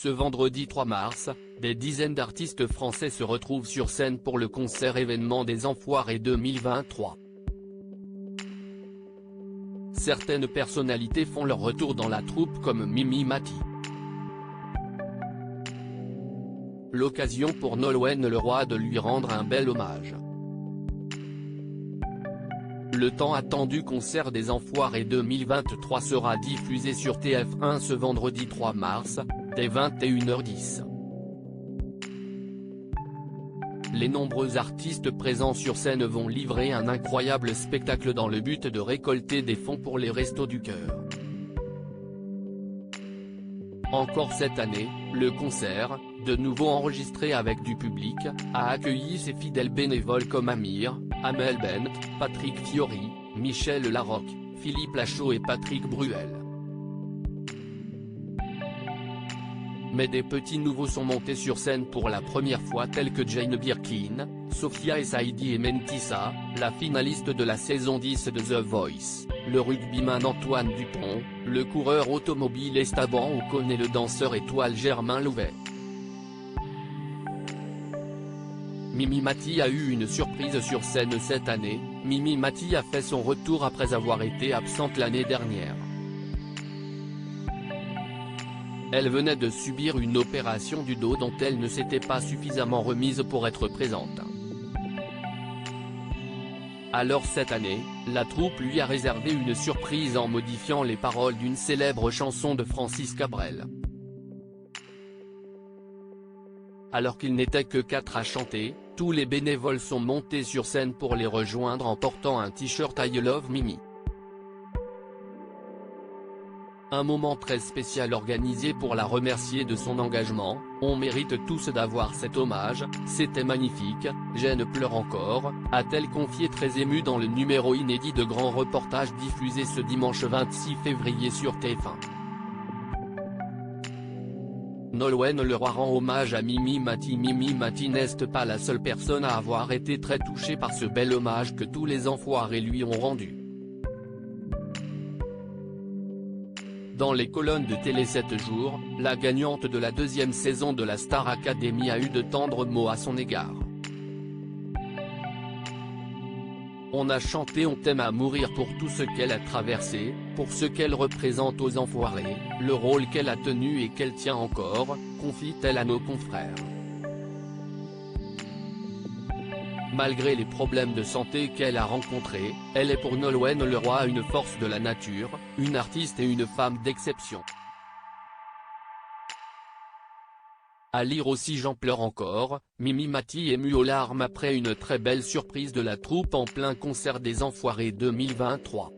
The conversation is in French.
Ce vendredi 3 mars, des dizaines d'artistes français se retrouvent sur scène pour le concert événement des Enfoirés 2023. Certaines personnalités font leur retour dans la troupe comme Mimi Mati. L'occasion pour Nolwenn Leroy de lui rendre un bel hommage. Le tant attendu concert des Enfoirés 2023 sera diffusé sur TF1 ce vendredi 3 mars, dès 21h10. Les nombreux artistes présents sur scène vont livrer un incroyable spectacle dans le but de récolter des fonds pour les Restos du Cœur. Encore cette année, le concert, de nouveau enregistré avec du public, a accueilli ses fidèles bénévoles comme Amir, Amel Bent, Patrick Fiori, Michel Larocque, Philippe Lachaud et Patrick Bruel. Mais des petits nouveaux sont montés sur scène pour la première fois tels que Jane Birkin, Sophia Essaidi et Mentissa, la finaliste de la saison 10 de The Voice, le rugbyman Antoine Dupont, le coureur automobile Esteban Ocon et le danseur étoile Germain Louvet. Mimi Mati a eu une surprise sur scène cette année. Mimi Mati a fait son retour après avoir été absente l'année dernière. Elle venait de subir une opération du dos dont elle ne s'était pas suffisamment remise pour être présente. Alors cette année, la troupe lui a réservé une surprise en modifiant les paroles d'une célèbre chanson de Francis Cabrel. Alors qu'ils n'étaient que 4 à chanter, tous les bénévoles sont montés sur scène pour les rejoindre en portant un t-shirt I Love Mimi. Un moment très spécial organisé pour la remercier de son engagement. On mérite tous d'avoir cet hommage, c'était magnifique, Jeanne pleure encore, a-t-elle confié très émue dans le numéro inédit de grand reportage diffusé ce dimanche 26 février sur TF1. Nolwenn Leroy rend hommage à Mimi Mati. Mimi Mati n'est pas la seule personne à avoir été très touchée par ce bel hommage que tous les Enfoirés lui ont rendu. Dans les colonnes de Télé 7 jours, la gagnante de la 2e saison de la Star Academy a eu de tendres mots à son égard. On a chanté On t'aime à mourir pour tout ce qu'elle a traversé, pour ce qu'elle représente aux Enfoirés, le rôle qu'elle a tenu et qu'elle tient encore, confie-t-elle à nos confrères. Malgré les problèmes de santé qu'elle a rencontrés, elle est pour Nolwenn Leroy une force de la nature, une artiste et une femme d'exception. À lire aussi J'en pleure encore, Mimi Mati émue aux larmes après une très belle surprise de la troupe en plein concert des Enfoirés 2023.